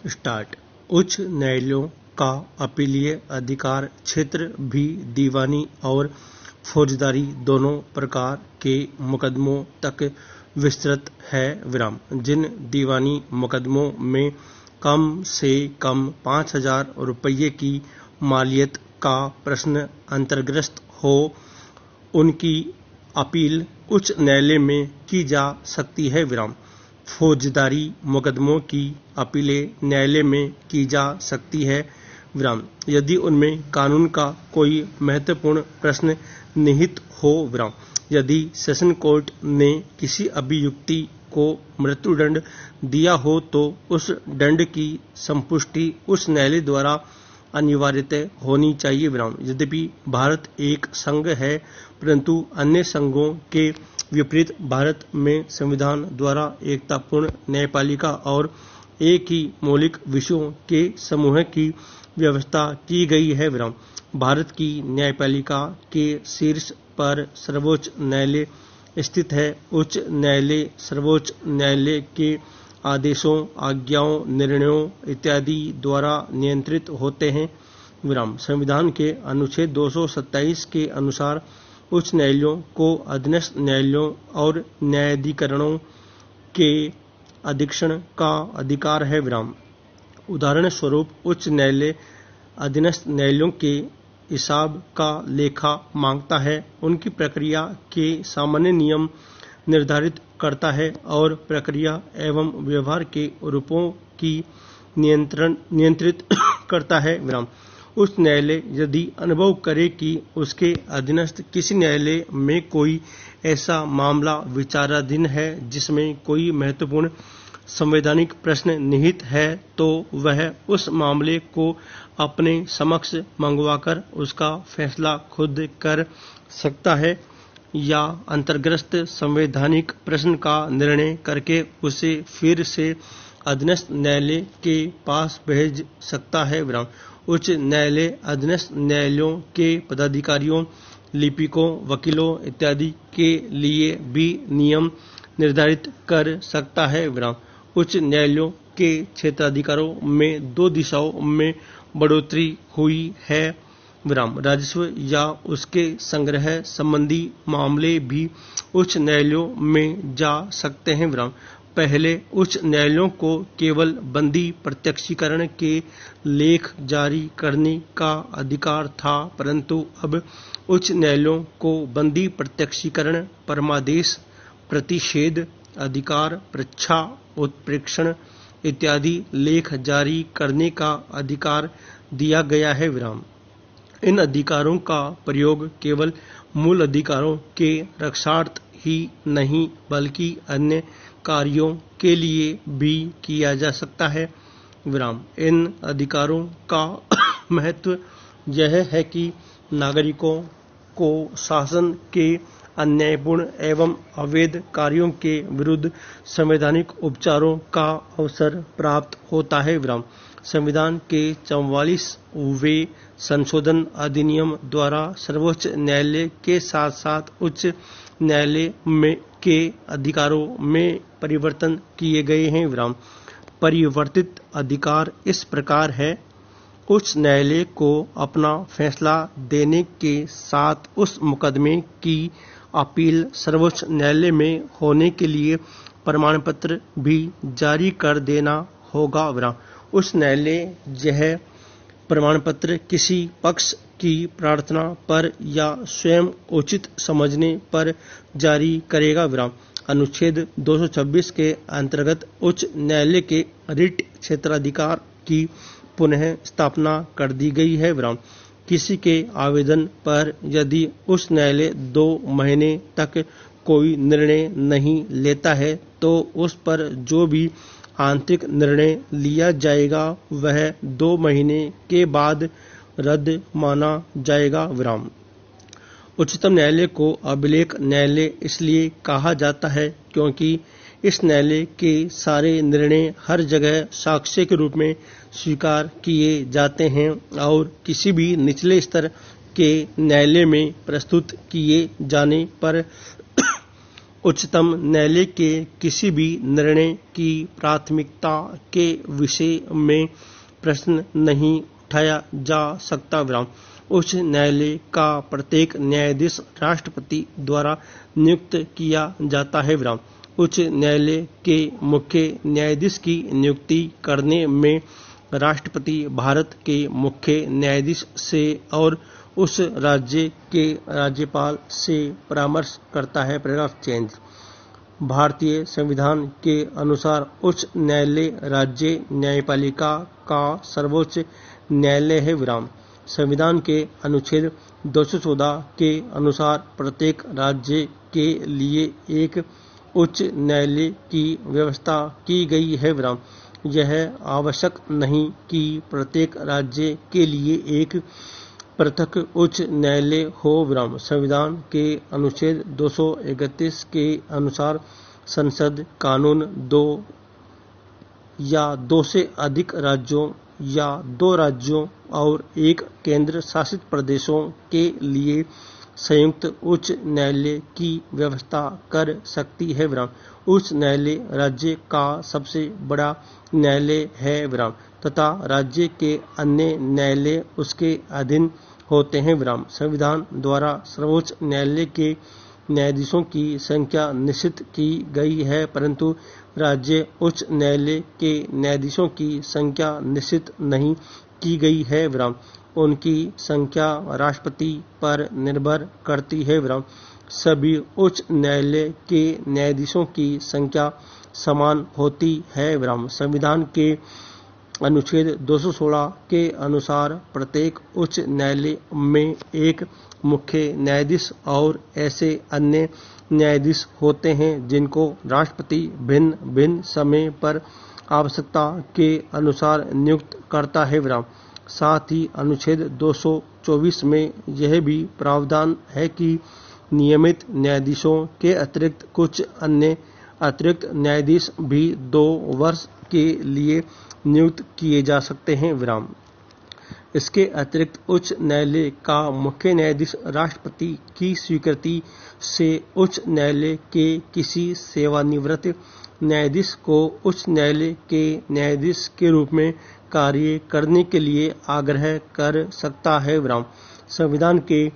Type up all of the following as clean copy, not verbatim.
Start. उच्च न्यायालयों का अपीलीय अधिकार क्षेत्र भी दीवानी और फौजदारी दोनों प्रकार के मुकदमों तक विस्तृत है। जिन दीवानी मुकदमों में कम से कम 5,000 रुपये की मालियत का प्रश्न अंतर्ग्रस्त हो, उनकी अपील उच्च न्यायालय में की जा सकती है। फौजदारी मुकदमों की अपीलें न्यायालय में की जा सकती है यदि उनमें कानून का कोई महत्वपूर्ण प्रश्न निहित हो। यदि सेशन कोर्ट ने किसी अभियुक्ति को मृत्युदंड दिया हो तो उस दंड की संपुष्टि उस न्यायालय द्वारा अनिवार्यतः होनी चाहिए। यद्यपि भारत एक संघ है, परंतु अन्य संघों के विपरीत भारत में संविधान द्वारा एकतापूर्ण न्यायपालिका और एक ही मौलिक विषयों के समूह की व्यवस्था की गई है। भारत की न्यायपालिका के शीर्ष पर सर्वोच्च न्यायालय स्थित है। उच्च न्यायालय सर्वोच्च न्यायालय के आदेशों, आज्ञाओं, निर्णयों इत्यादि द्वारा नियंत्रित होते हैं। संविधान के अनुच्छेद 227 के अनुसार उच्च न्यायालयों को अधीनस्थ न्यायालयों और न्यायाधिकरणों के अधीक्षण का अधिकार है। उदाहरण स्वरूप उच्च न्यायालय अधीनस्थ न्यायालयों के हिसाब का लेखा मांगता है, उनकी प्रक्रिया के सामान्य नियम निर्धारित करता है और प्रक्रिया एवं व्यवहार के रूपों की नियंत्रित करता है। उच्च न्यायालय यदि अनुभव करे कि उसके अधीनस्थ किसी न्यायालय में कोई ऐसा मामला विचाराधीन है जिसमें कोई महत्वपूर्ण संवैधानिक प्रश्न निहित है, तो वह उस मामले को अपने समक्ष मंगवाकर उसका फैसला खुद कर सकता है या अंतर्ग्रस्त संवैधानिक प्रश्न का निर्णय करके उसे फिर से अधीनस्थ न्यायालय के पास भेज सकता है। उच्च न्यायालय अधीनस्थ न्यायालयों के पदाधिकारियों, लिपिकों, वकीलों इत्यादि के लिए भी नियम निर्धारित कर सकता है। उच्च न्यायालयों के क्षेत्राधिकारों में 2 दिशाओं में बढ़ोतरी हुई है। राजस्व या उसके संग्रह संबंधी मामले भी उच्च न्यायालयों में जा सकते हैं। पहले उच्च न्यायालयों को केवल बंदी प्रत्यक्षीकरण के लेख जारी करने का अधिकार था, परंतु अब उच्च न्यायालयों को बंदी प्रत्यक्षीकरण, परमादेश, प्रतिषेध अधिकार, परीक्षा, उत्प्रेक्षण इत्यादि लेख जारी करने का अधिकार दिया गया है। इन अधिकारों का प्रयोग केवल मूल अधिकारों के रक्षार्थ ही नहीं बल्कि अन्य कार्यों के लिए भी किया जा सकता है। इन अधिकारों का महत्व यह है कि नागरिकों को शासन के अन्यायपूर्ण एवं अवैध कार्यों के विरुद्ध संवैधानिक उपचारों का अवसर प्राप्त होता है। संविधान के 44वें संशोधन अधिनियम द्वारा सर्वोच्च न्यायालय के साथ साथ उच्च न्यायालय के अधिकारों में परिवर्तन किए गए हैं। परिवर्तित अधिकार इस प्रकार है: उच्च न्यायालय को अपना फैसला देने के साथ उस मुकदमे की अपील सर्वोच्च न्यायालय में होने के लिए प्रमाण पत्र भी जारी कर देना होगा। उच्च न्यायालय यह प्रमाण पत्र किसी पक्ष की प्रार्थना पर या स्वयं उचित समझने पर जारी करेगा। अनुच्छेद 226 के अंतर्गत उच्च न्यायालय के रिट क्षेत्राधिकार की पुनः स्थापना कर दी गई है। किसी के आवेदन पर यदि उच्च न्यायालय 2 महीने तक कोई निर्णय नहीं लेता है तो उस पर जो भी आंतरिक निर्णय लिया जाएगा वह 2 महीने के बाद रद्द माना जाएगा। उच्चतम न्यायालय को अभिलेख न्यायालय इसलिए कहा जाता है क्योंकि इस न्यायालय के सारे निर्णय हर जगह साक्ष्य के रूप में स्वीकार किए जाते हैं और किसी भी निचले स्तर के न्यायालय में प्रस्तुत किए जाने पर उच्चतम न्यायालय के किसी भी निर्णय की प्राथमिकता के विषय में प्रश्न नहीं उठाया जा सकता। उच्च न्यायालय का प्रत्येक न्यायाधीश राष्ट्रपति द्वारा नियुक्त किया जाता है। उच्च न्यायालय के मुख्य न्यायाधीश की नियुक्ति करने में राष्ट्रपति भारत के मुख्य न्यायाधीश से और उस राज्य के राज्यपाल से परामर्श करता है। Paragraph change. भारतीय संविधान के अनुसार उच्च न्यायालय राज्य न्यायपालिका का सर्वोच्च न्यायालय है। संविधान के अनुच्छेद 214 के अनुसार प्रत्येक राज्य के लिए एक उच्च न्यायालय की व्यवस्था की गई है। यह आवश्यक नहीं कि प्रत्येक राज्य के लिए एक पृथक उच्च न्यायालय हो। संविधान के अनुच्छेद 231 के अनुसार संसद कानून 2 या 2 से अधिक राज्यों या 2 राज्यों और 1 केंद्र शासित प्रदेशों के लिए संयुक्त उच्च न्यायालय की व्यवस्था कर सकती है। उच्च न्यायालय राज्य का सबसे बड़ा न्यायालय है तथा राज्य के अन्य न्यायालय उसके अधीन होते हैं। संविधान द्वारा सर्वोच्च न्यायालय के न्यायाधीशों की संख्या निश्चित की गई है, परंतु राज्य उच्च न्यायालय के न्यायाधीशों की संख्या निश्चित नहीं की गई है। उनकी संख्या राष्ट्रपति पर निर्भर करती है। सभी उच्च न्यायालय के न्यायाधीशों की संख्या समान होती है। संविधान के अनुच्छेद 216 के अनुसार प्रत्येक उच्च न्यायालय में एक मुख्य न्यायाधीश और ऐसे अन्य न्यायाधीश होते हैं जिनको राष्ट्रपति भिन्न भिन्न समय पर आवश्यकता के अनुसार नियुक्त करता है। साथ ही अनुच्छेद 224 में यह भी प्रावधान है कि नियमित न्यायाधीशों के अतिरिक्त कुछ अन्य अतिरिक्त न्यायाधीश भी 2 वर्ष के लिए नियुक्त किए जा सकते हैं। इसके अतिरिक्त उच्च न्यायालय का मुख्य न्यायाधीश राष्ट्रपति की स्वीकृति से उच्च न्यायालय के किसी सेवानिवृत्त न्यायाधीश को उच्च न्यायालय के न्यायाधीश के रूप में कार्य करने के लिए आग्रह कर सकता है। संविधान के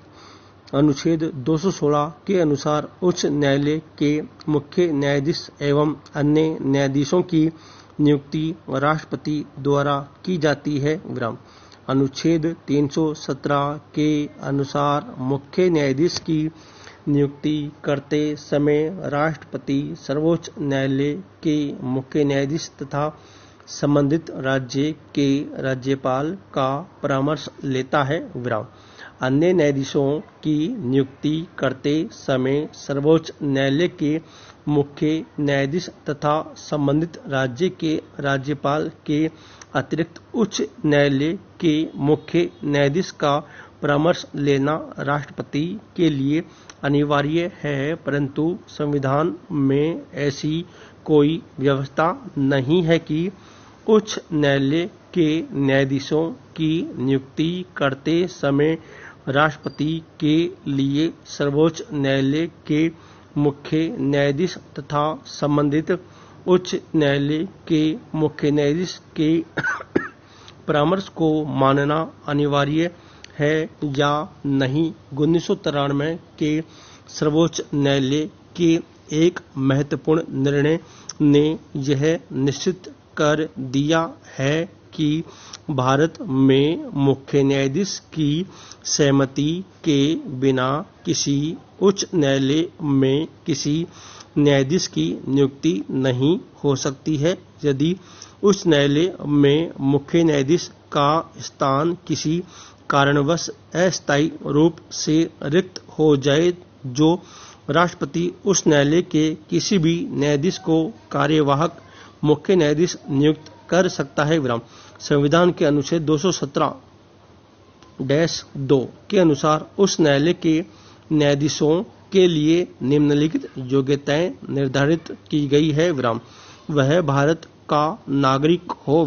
अनुच्छेद 216 के अनुसार उच्च न्यायालय के मुख्य न्यायाधीश एवं अन्य न्यायाधीशों की नियुक्ति राष्ट्रपति द्वारा की जाती है। अनुच्छेद 317 के अनुसार मुख्य न्यायाधीश की नियुक्ति करते समय राष्ट्रपति सर्वोच्च न्यायालय के मुख्य न्यायाधीश तथा संबंधित राज्य के राज्यपाल का परामर्श लेता है। अन्य न्यायाधीशों की नियुक्ति करते समय सर्वोच्च न्यायालय के मुख्य न्यायाधीश तथा संबंधित राज्य के राज्यपाल के अतिरिक्त उच्च न्यायालय के मुख्य न्यायाधीश का परामर्श लेना राष्ट्रपति के लिए अनिवार्य है, परंतु संविधान में ऐसी कोई व्यवस्था नहीं है कि उच्च न्यायालय के न्यायाधीशों की नियुक्ति करते समय राष्ट्रपति के लिए सर्वोच्च न्यायालय के मुख्य न्यायाधीश तथा संबंधित उच्च न्यायालय के मुख्य न्यायाधीश के परामर्श को मानना अनिवार्य है या नहीं। 1993 के सर्वोच्च न्यायालय के एक महत्वपूर्ण निर्णय ने यह निश्चित कर दिया है कि भारत में मुख्य न्यायाधीश की सहमति के बिना किसी उच्च न्यायालय में किसी न्यायाधीश की नियुक्ति नहीं हो सकती है। यदि उस न्यायालय में मुख्य न्यायाधीश का स्थान किसी कारणवश अस्थायी रूप से रिक्त हो जाए, जो राष्ट्रपति उस न्यायालय के किसी भी न्यायाधीश को कार्यवाहक मुख्य न्यायाधीश नियुक्त कर सकता है। संविधान के अनुच्छेद 217-2 के अनुसार उस न्यायालय के न्यायाधीशों के लिए निम्नलिखित योग्यताएं निर्धारित की गई है। वह भारत का नागरिक हो,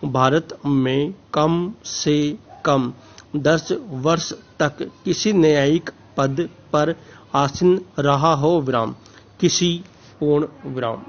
भारत में कम से कम 10 वर्ष तक किसी न्यायिक पद पर आसीन रहा हो, किसी पूर्ण विराम।